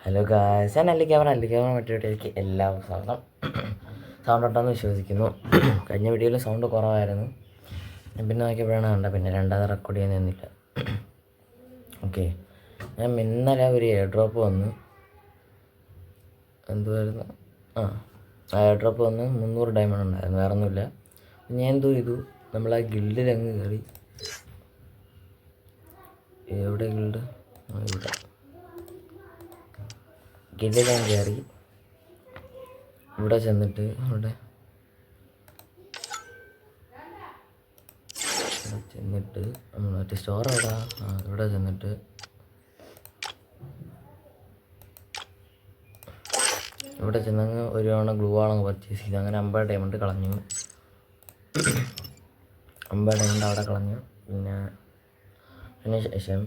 Hello guys, ഞാൻ അല്ലിക്കാമറ മറ്റൊരിടയിലേക്ക് എല്ലാവർക്കും സ്വാഗതം. സൗണ്ട് ഉണ്ടെന്ന് വിശ്വസിക്കുന്നു. കഴിഞ്ഞ വീഡിയോയിൽ സൗണ്ട് കുറവായിരുന്നു. പിന്നെ നോക്കിയപ്പോഴാണ് കണ്ട പിന്നെ രണ്ടാമത് റെക്കോർഡ് ചെയ്യാൻ നിന്നില്ല. ഓക്കെ, ഞാൻ ഇന്നലെ ഒരു എയർ ഡ്രോപ്പ് വന്ന് എന്തുവായിരുന്നു എയർ ഡ്രോപ്പ് വന്ന് 300 ഡയമണ്ട് ഉണ്ടായിരുന്നു, വേറെ ഒന്നുമില്ല. ഞാൻ എന്തോ ചെയ്തു, നമ്മൾ ആ ഗിൽഡിലങ്ങ് കയറി. എവിടെ ഗിൽഡ്? ഇവിടെ ഗിൽഡിൽ കയറി. ഇവിടെ ചെന്നിട്ട് നമ്മൾ മറ്റേ സ്റ്റോർ ഇവിടെ ചെന്നിട്ട് ഇവിടെ ചെന്നങ്ങ് ഒരു തവണ ഗ്ലൂ വാളങ്ങ് പർച്ചേസ് ചെയ്ത് അങ്ങനെ 50 ഡയമണ്ട് കളഞ്ഞു. 50 ഡയമണ്ട് അവിടെ കളഞ്ഞു. പിന്നെ ശേഷം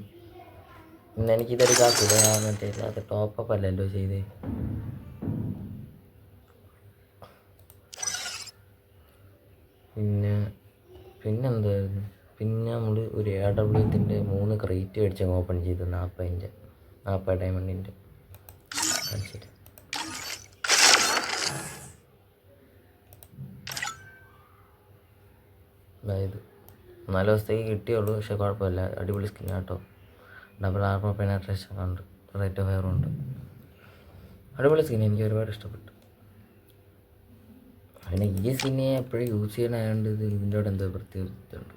പിന്നെ എനിക്കിതെടുക്കാൻ കൂടാൻ പറ്റില്ല. അത് ടോപ്പപ്പ് അല്ലല്ലോ ചെയ്തേ. പിന്നെന്തായിരുന്നു, പിന്നെ നമ്മൾ ഒരു AWത്തിൻ്റെ 3 ക്രേറ്റ് മേടിച്ച് ഓപ്പൺ ചെയ്തു. 40 ഡയമണ്ടിൻ്റെ കാണിച്ചിട്ട് അതായത് 4 ദിവസത്തേക്ക് കിട്ടിയുള്ളൂ. പക്ഷെ കുഴപ്പമില്ല, അടിപൊളി സ്കിന്നാട്ടോ. ഡബിൾ ആർമർ പെനട്രേഷൻ ഉണ്ട്, റേറ്റ് ഓഫ് ഫയറും ഉണ്ട്. അടിപൊളി സ്കിൻ, എനിക്ക് ഒരുപാട് ഇഷ്ടപ്പെട്ടു. പിന്നെ ഈ സ്കിന്നെ എപ്പോഴും യൂസ് ചെയ്യാനായതുകൊണ്ട് ഇതിൻ്റെ കൂടെ എന്തോ പ്രത്യേകതയുണ്ട്,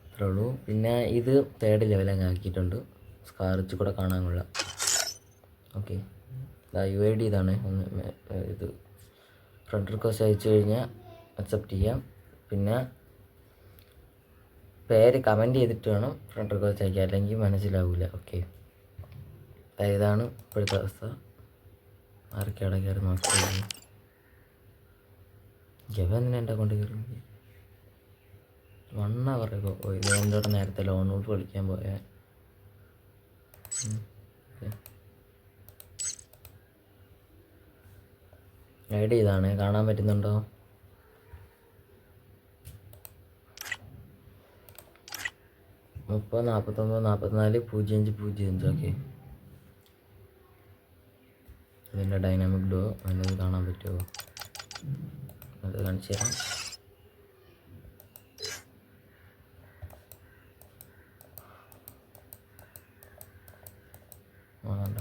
അത്രേ ഉള്ളൂ. പിന്നെ ഇത് 3rd ലെവലങ്ങ് ആക്കിയിട്ടുണ്ട്. സ്കാർച്ച് കൂടെ കാണാൻ കൊള്ളാം. ഓക്കെ, UID ഇതാണ്. ഇത് ഫ്രണ്ട് റിക്വസ്റ്റ് അയച്ചു കഴിഞ്ഞാൽ അക്സെപ്റ്റ് ചെയ്യാം. പിന്നെ പേര് കമൻറ്റ് ചെയ്തിട്ട് വേണം ഫ്രണ്ട് റിക്വസ്റ്റ് അയക്കുക, അല്ലെങ്കിൽ മനസ്സിലാവില്ല. ഓക്കെ, ഇതാണ് ഇപ്പോഴത്തെ അവസ്ഥ. ആർക്കവിടെ കയറി നോക്കി ജവ എന്തിനാ എൻ്റെ കൊണ്ട് കയറി 1 അവർ ഇത് എൻ്റെ കൂടെ നേരത്തെ ലോൺ ഔട്ട് കളിക്കാൻ പോയാൽ. ഐഡി ഇതാണ്, കാണാൻ പറ്റുന്നുണ്ടോ? മുപ്പത് 49 44 05 05. ഓക്കെ, ഇതിൻ്റെ ഡൈനാമിക് ഡോ അതിനത് കാണാൻ പറ്റുമോ? അത് കാണിച്ചു തരാം. വേണ്ട,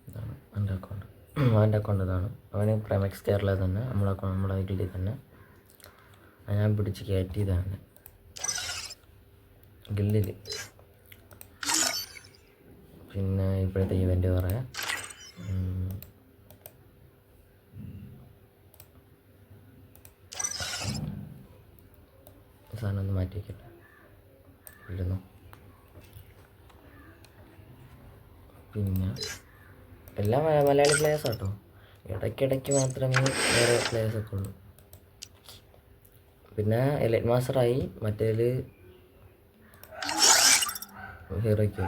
ഇതാണ് എൻ്റെ അക്കൗണ്ട്. അവൻ്റെ അക്കൗണ്ട് ഇതാണ്. അവന് പ്രൈമെക്സ് കേരള തന്നെ, നമ്മുടെ ഐഡിയിൽ തന്നെ ഞാൻ പിടിച്ച് കയറ്റിയതാണ് ഗിൽഡിൽ. പിന്നെ ഇപ്പോഴത്തെ ഇവൻ്റ് പറയാം. സാധനം ഒന്ന് മാറ്റി വയ്ക്കട്ടെ, ഇടുന്നു. പിന്നെ എല്ലാം മലയാളി പ്ലേയേഴ്സ് ആട്ടോ. ഇടയ്ക്കിടയ്ക്ക് മാത്രമേ വേറെ പ്ലേയേഴ്സൊക്കെ ഉള്ളൂ. പിന്നെ എലൈറ്റ് മാസ്റ്ററായി, മറ്റേതിൽ ഹീറോയ്ക്ക്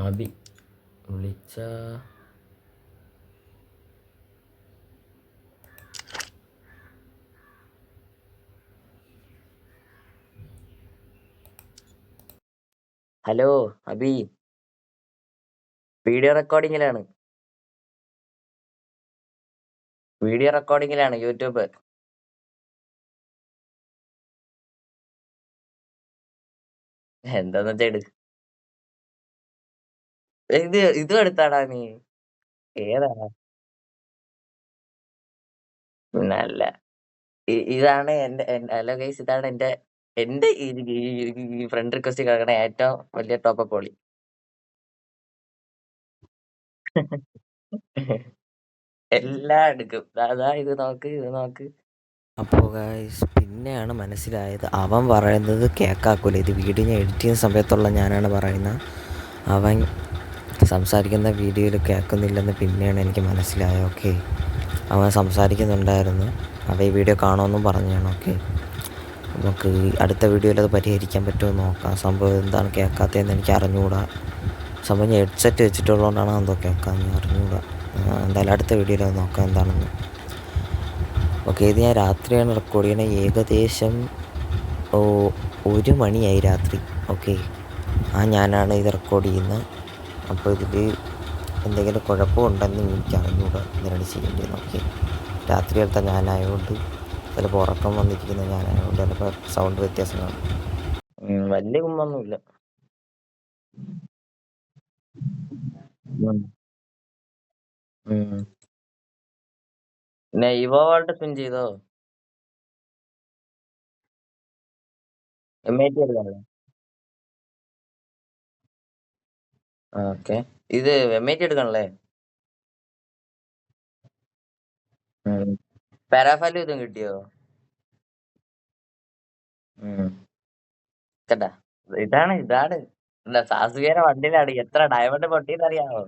അബി വിളിച്ച ഹലോ അബി, വീഡിയോ റെക്കോർഡിങ്ങിലാണ് യൂട്യൂബ്. എന്താന്ന് വെച്ചാ ഇതും എടുത്താടാ നീ? ഏതാ? നല്ല ഇതാണ് ഹലോ ഗൈസ്, ഇതാണ് എന്റെ ഈ ഫ്രണ്ട് റിക്വസ്റ്റ് കിടക്കണ ഏറ്റവും വലിയ ടോപ്പ് പോളി. എല്ലാം എടുക്കും. അതാ ഇത് നോക്ക്. അപ്പോൾ ഗൈസ്, പിന്നെയാണ് മനസ്സിലായത് അവൻ പറയുന്നത് കേൾക്കാക്കൂല. ഇത് വീഡിയോ ഞാൻ എഡിറ്റ് ചെയ്യുന്ന സമയത്തുള്ള ഞാനാണ് പറയുന്നത്. അവൻ സംസാരിക്കുന്ന വീഡിയോയിൽ കേൾക്കുന്നില്ലെന്ന് പിന്നെയാണ് എനിക്ക് മനസ്സിലായത്. ഓക്കെ, അവൻ സംസാരിക്കുന്നുണ്ടായിരുന്നു. അവൻ ഈ വീഡിയോ കാണുമെന്നും പറഞ്ഞാണ്. ഓക്കെ, നമുക്ക് അടുത്ത വീഡിയോയിൽ അത് പരിഹരിക്കാൻ പറ്റുമോ നോക്കാം. സംഭവം എന്താണ് കേൾക്കാത്തതെന്ന് എനിക്ക് അറിഞ്ഞുകൂടാ. സംഭവം ഞാൻ ഹെഡ്സെറ്റ് വെച്ചിട്ടുള്ളതുകൊണ്ടാണ് എന്തോ കേൾക്കാമെന്ന് അറിഞ്ഞൂടാ. എന്തായാലും അടുത്ത വീഡിയോയിൽ അത് നോക്കാം എന്താണെന്ന്. ഓക്കെ, ഇത് ഞാൻ രാത്രിയാണ് റെക്കോർഡ് ചെയ്യണത്. ഏകദേശം 1 മണിയായി രാത്രി. ഓക്കെ, ഞാനാണ് ഇത് റെക്കോർഡ് ചെയ്യുന്നത്. അപ്പോൾ ഇതിൽ എന്തെങ്കിലും കുഴപ്പമുണ്ടെന്ന് എനിക്ക് അറിഞ്ഞൂടാ ഇതിനാണ് ചെയ്യേണ്ടത്. ഓക്കെ, രാത്രി എടുത്ത ഞാനായതുകൊണ്ട് ചിലപ്പോൾ ഉറക്കം വന്നിരിക്കുന്ന ഞാനായതുകൊണ്ട് ചിലപ്പോൾ സൗണ്ട് വ്യത്യാസം കാണും. വലിയ കുമ്പൊന്നുമില്ല. പിന്നെ ഇവോ വേൾഡ് സ്പിൻ ചെയ്തോ? M80 എടുക്കാനല്ലേ? ഓക്കെ, ഇത് M80 എടുക്കണല്ലേ? പാരാഫാലും ഇതും കിട്ടിയോ? കേട്ടാ, ഇതാണ് എന്താ സാസുകേരെ വണ്ടിയിലാണ് എത്ര ഡയമണ്ട് പൊട്ടിയെന്ന് അറിയാമോ?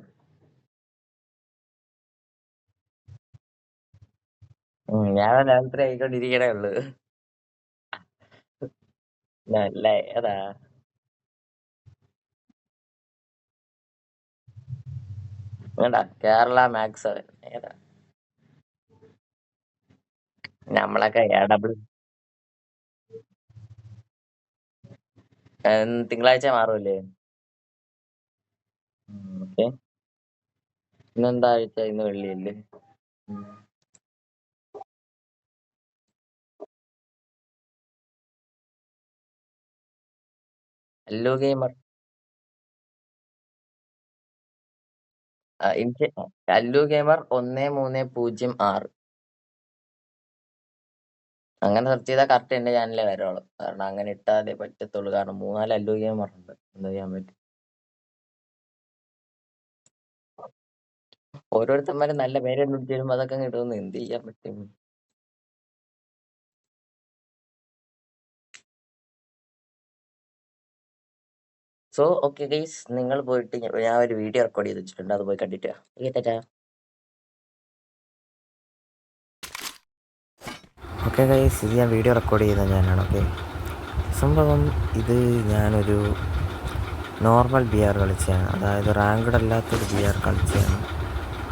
ഞാൻ ലെവൽ 3 ആയിക്കൊണ്ടിരിക്കണേ ഉള്ളു. നല്ല ഏതാ വേണ്ട, കേരള മാക്സ് ഏതാ? നമ്മളൊക്കെ AW തിങ്കളാഴ്ച മാറുമല്ലേ? ഓക്കെ, ഇന്നെന്താ ആഴ്ച? ഇന്ന് വെള്ളിയല്ലേ? അല്ലു ഗെയിമർ അല്ലു ഗെയിമർ 1306 അങ്ങനെ സെർച്ച് ചെയ്താൽ കറക്റ്റ് എന്റെ ചാനലിലെ വരുള്ളൂ. കാരണം അങ്ങനെ ഇട്ടാലേ പറ്റത്തുള്ളൂ. കാരണം 3-4 അല്ലു ഗെയിമർ ഉണ്ട്. എന്താ ചെയ്യാൻ പറ്റും? ഓരോരുത്തന്മാരും നല്ല പേര് കണ്ടുപിടിച്ച് വരുമ്പോ അതൊക്കെ കിട്ടുമെന്ന് എന്ത് ചെയ്യാൻ പറ്റും? സോ ഓക്കെ ഗൈസ്, നിങ്ങൾ പോയിട്ട് ഞാൻ ഒരു വീഡിയോ റെക്കോർഡ് ചെയ്ത് വെച്ചിട്ടുണ്ട്, അത് പോയി കണ്ടിട്ട് ഓക്കെ ഗൈസ്, ഇത് ഞാൻ വീഡിയോ റെക്കോർഡ് ചെയ്യുന്ന ഞാനാണ്. ഓക്കെ, സംഭവം ഇത് ഞാനൊരു നോർമൽ BR കളിച്ചാണ്, അതായത് റാങ്ക്ഡ് അല്ലാത്തൊരു BR കളിച്ചാണ്.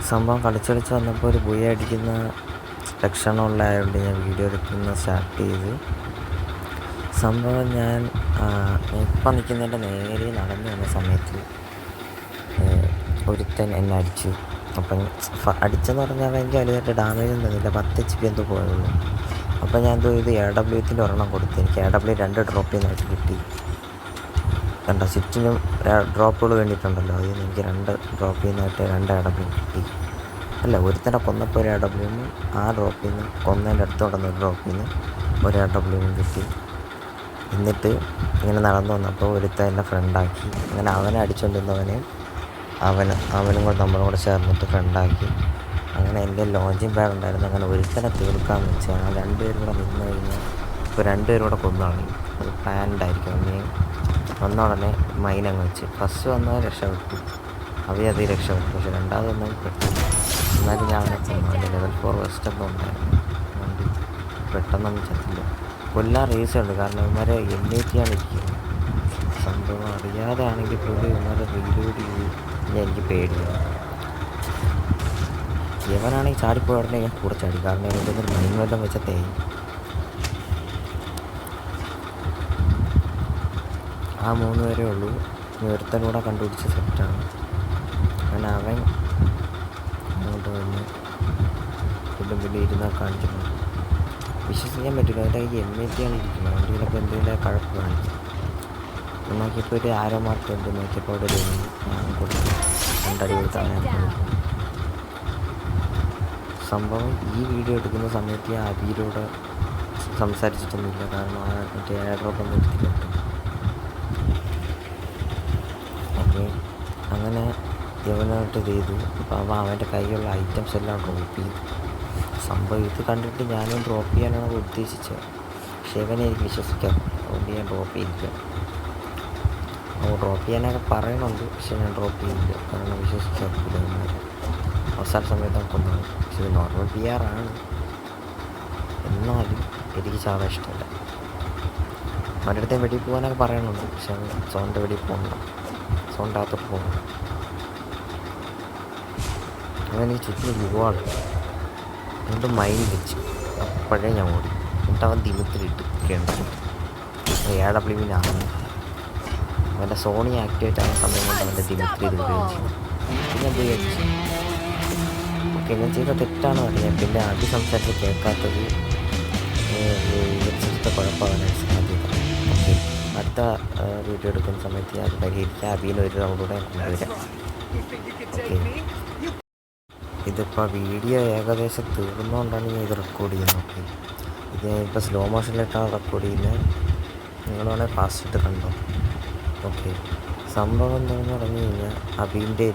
സംഭവം കളിച്ച് വന്നപ്പോൾ ഒരു ബുയ അടിക്കുന്ന ലക്ഷണമുള്ളതായതുകൊണ്ട് ഞാൻ വീഡിയോ എടുക്കുന്ന സ്റ്റാർട്ട് ചെയ്ത്. സംഭവം ഞാൻ ഇപ്പം നിൽക്കുന്നതിൻ്റെ നേരെ നടന്നു വന്ന സമയത്ത് ഒരുത്തൻ എന്നെ അടിച്ചു. അപ്പം അടിച്ചെന്ന് പറഞ്ഞാൽ എനിക്ക് വലുതായിട്ട് ഡാമേജ് ഒന്നും തന്നില്ല, 10 HP എന്തോ പോയുള്ളൂ. അപ്പം ഞാൻ എന്തോ ഇത് AW-ത്തിൻ്റെ ഒരെണ്ണം കൊടുത്തു. എനിക്ക് AW 2 ഡ്രോപ്പ് ചെയ്യുന്നതായിട്ട് കിട്ടി. കണ്ട സ്വിച്ചിനും ഡ്രോപ്പുകൾ വേണ്ടിയിട്ടുണ്ടല്ലോ, അതിന് എനിക്ക് 2 ഡ്രോപ്പ് ചെയ്യുന്നതായിട്ട് 2 AW കിട്ടി. അല്ല, ഒരുത്തനെ കൊന്നപ്പോൾ ഒരു AW, ആ ഡ്രോപ്പിൽ നിന്ന് കൊന്നതിൻ്റെ അടുത്തോടെ ഡ്രോപ്പിൽ നിന്ന് ഒരു AW കിട്ടി. എന്നിട്ട് ഇങ്ങനെ നടന്നു വന്നപ്പോൾ ഒരുത്തൻ എന്നെ ഫ്രണ്ടാക്കി. അങ്ങനെ അവനെ അടിച്ചുകൊണ്ടിരുന്നവനെ അവനും കൂടെ നമ്മളും കൂടെ ചേർന്നിട്ട് ഫ്രണ്ടാക്കി. അങ്ങനെ എൻ്റെ ലോഞ്ചിങ് പാഡ് ഉണ്ടായിരുന്നു. അങ്ങനെ ഒരുത്തനെ തീർക്കാമെന്ന് വെച്ചാൽ ആ 2 പേരും കൂടെ നിന്ന് കഴിഞ്ഞാൽ ഇപ്പോൾ 2 പേരും കൂടെ കൊന്നാണ്. അത് പ്ലാൻഡ് ആയിരിക്കും. അങ്ങനെ വന്ന ഉടനെ മൈനങ്ങ് വെച്ച് ഫസ്റ്റ് വന്നവൻ രക്ഷപ്പെട്ടു, അവരത് രക്ഷപ്പെട്ടു. പക്ഷെ രണ്ടാമത് വന്നവൻ പെട്ടു. എന്നാലും ഞാൻ അവനെ കൊന്നു. അതിൻ്റെ ലെവൽ 4 വെസ്റ്റൊക്കെ ഉണ്ടായിരുന്നു. അതുകൊണ്ട് പെട്ടെന്നൊന്നും ചത്തില്ല. കൊല്ലാൻ റീസുണ്ട്, കാരണം ഇവന്മാരെ M80 ഇരിക്കുന്നത്. സംഭവം അറിയാതെ ആണെങ്കിൽ പോലും ഇവന്മാരെ റീലോഡ് ചെയ്ത് എനിക്ക് പേടിയാണ്. ഇവനാണെങ്കിൽ ചാടിപ്പോയ ഉടനെ ഞാൻ കൂടെ ചാടി, കാരണം എനിക്ക് മൈൻ വല്ലതും വെച്ച തേയും. ആ 3 പേരേ ഉള്ളൂ. ഒരുത്തനൂടെ കണ്ടുപിടിച്ച് സെറ്റാണ്. അങ്ങനെ അവൻ അങ്ങോട്ട് വന്ന് പിന്നെ ഇരുന്നാൽ കാണിച്ചിട്ടുണ്ട്. വിശ്വസിക്കാൻ പറ്റില്ല, അവൻ്റെ കയ്യിൽ M80 ഇരിക്കുന്നത്. അതുകൊണ്ട് ചിലപ്പോൾ എന്തെങ്കിലും കഴപ്പ് കാണിക്കും. നോക്കിയപ്പോൾ ഒരു ആരോ മാർക്ക് ഉണ്ട്. നോക്കിയപ്പോൾ അവിടെ ഒരു കൊടുത്തു 2 അടി കൊടുത്താണ്. സംഭവം ഈ വീഡിയോ എടുക്കുന്ന സമയത്ത് ആ അബീരോട് സംസാരിച്ചിട്ടൊന്നുമില്ല, കാരണം ആ മറ്റേ എയർഡ്രോപ്പ് ഒന്നും എടുത്തില്ല. ഓക്കെ, അങ്ങനെ യവനായിട്ട് ചെയ്തു. അപ്പോൾ അവൻ്റെ കയ്യിലുള്ള ഐറ്റംസ് എല്ലാം ഡ്രോപ്പ് ചെയ്തു. സംഭവം ഇത് കണ്ടിട്ട് ഞാനും ഡ്രോപ്പ് ചെയ്യാനാണ് ഉദ്ദേശിച്ചത്, പക്ഷേ ഇവനെ എനിക്ക് വിശ്വസിക്കാം. അതുകൊണ്ട് ഞാൻ ഡ്രോപ്പ് ചെയ്തില്ല. ഡ്രോപ്പ് ചെയ്യാനൊക്കെ പറയുന്നുണ്ട്, പക്ഷെ ഞാൻ ഡ്രോപ്പ് ചെയ്തില്ല. കാരണം വിശ്വസിക്കാൻ അവസാന സമയത്ത് കൊന്നത്. പക്ഷെ ഇത് നോർമൽ BR ആണ്, എന്നാലും എനിക്ക് സാധാ ഇഷ്ടമല്ല. അവൻ്റെ അടുത്ത് വെടിയിൽ പോകാനൊക്കെ പറയുന്നുണ്ട്, പക്ഷെ അവൻ്റെ വെടിയിൽ പോകണം. സോ റെസ്റ്റോറൻ്റ് അകത്തോട്ട് പോകണം. അവനെനിക്ക് ചുറ്റും യുവാണ്, എന്നിട്ട് മൈൻഡ് വെച്ച് അപ്പോഴേ ഞാൻ ഓടി. എന്നിട്ട് അവൻ ദിമിത്രിയിട്ട് കിണറ്റിൽ AWനാണ്. അവൻ്റെ സോണി ആക്ടിവേറ്റ് ആകുന്ന സമയം കൊണ്ട് അവൻ്റെ ദിമിത്രി ഇത് വിടുകയും ചെയ്തു. ഞാൻ പോയി അടിച്ചു. ഓക്കെ, ഞാൻ ചെയ്ത തെറ്റാണ് അറിയാം. പിന്നെ അടി സംസാരിച്ച് കേൾക്കാത്തത് വെച്ചിട്ട് കുഴപ്പമാകാനായിട്ട് സാധ്യത. ഓക്കെ, അടുത്ത വീഡിയോ എടുക്കുന്ന സമയത്ത് ഞാൻ പരിഹരിക്കാം. അബീനെ ഒരു റൗണ്ടൂടെ കൊണ്ടുവരാം. ഓക്കെ, ഇതിപ്പോൾ വീഡിയോ ഏകദേശം തീർന്നുകൊണ്ടാണ് ഞാൻ ഇത് റെക്കോർഡ് ചെയ്യുന്നത്. ഓക്കെ, ഇത് ഞാനിപ്പോൾ സ്ലോ മോഷനിലിട്ടാണ് റെക്കോർഡ് ചെയ്യുന്നത്. നിങ്ങൾ വേണേൽ ഫാസ്റ്റ് ഇട്ട് കണ്ടോ. ഓക്കെ, സംഭവം എന്താണെന്ന് പറഞ്ഞു കഴിഞ്ഞാൽ അബീൻ്റെ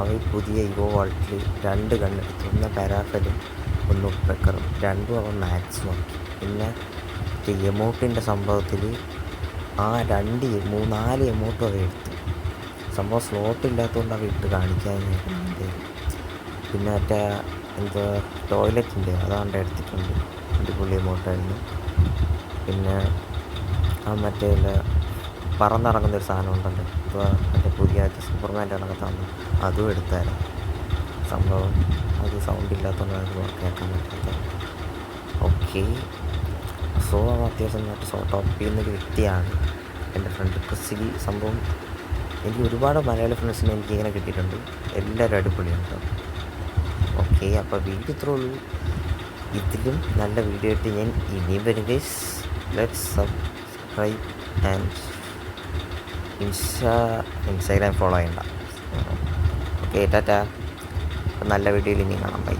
അവൻ പുതിയ ഇവോ വാൾട്ടിൽ 2 ഗണ്ണെടുത്തു. ഒന്ന് പാരാഫലും ഒന്ന് ഉപ്പക്കറും. രണ്ടും അവൻ മാക്സ് നോക്കി. പിന്നെ എമൗട്ടിൻ്റെ സംഭവത്തിൽ ആ 4 എമൗട്ടും അവ എടുത്തു. സംഭവം സ്ലോട്ട് ഇല്ലാത്തതുകൊണ്ട് അവ ഇട്ട് കാണിക്കാൻ. പിന്നെ മറ്റേ എന്താ ടോയ്ലറ്റിൻ്റെ അതാണ്ട് എടുത്തിട്ടുണ്ട്, അടിപൊളി എമൗട്ടായിരുന്നു. പിന്നെ ആ മറ്റേ പറന്നിറങ്ങുന്നൊരു സാധനം ഉണ്ടല്ലോ, ഇപ്പോൾ മറ്റേ പുതിയ സൂപ്പർമാൻ്റെ കണക്കെ തന്നു, അതും എടുത്തായിരുന്നു. സംഭവം അത് സൗണ്ട് ഇല്ലാത്തതുകൊണ്ട് അത് കേൾക്കാൻ പറ്റാത്ത. ഓക്കെ, സോ അത്യാവശ്യം നന്നായിട്ട് ടോപ്പ് ചെയ്യുന്നൊരു വ്യക്തിയാണ് എൻ്റെ ഫ്രണ്ട് ക്രിസിലി. സംഭവം എനിക്ക് ഒരുപാട് മലയാളി ഫ്രണ്ട്സിനെ എനിക്കിങ്ങനെ കിട്ടിയിട്ടുണ്ട്. എല്ലാവരും അടിപൊളിയുണ്ട്. ഓക്കെ, അപ്പോൾ വീഡിയോ ഇത്രേ ഉള്ളൂ. ഇതിലും നല്ല വീഡിയോ ആയിട്ട് ഞാൻ ഇനിയും വരും guys. Let's subscribe and Instagram follow ചെയ്യണ്ട. ഓക്കെ, ടാറ്റാ. നല്ല വീഡിയോയിൽ ഇനി കാണാം. ബൈ.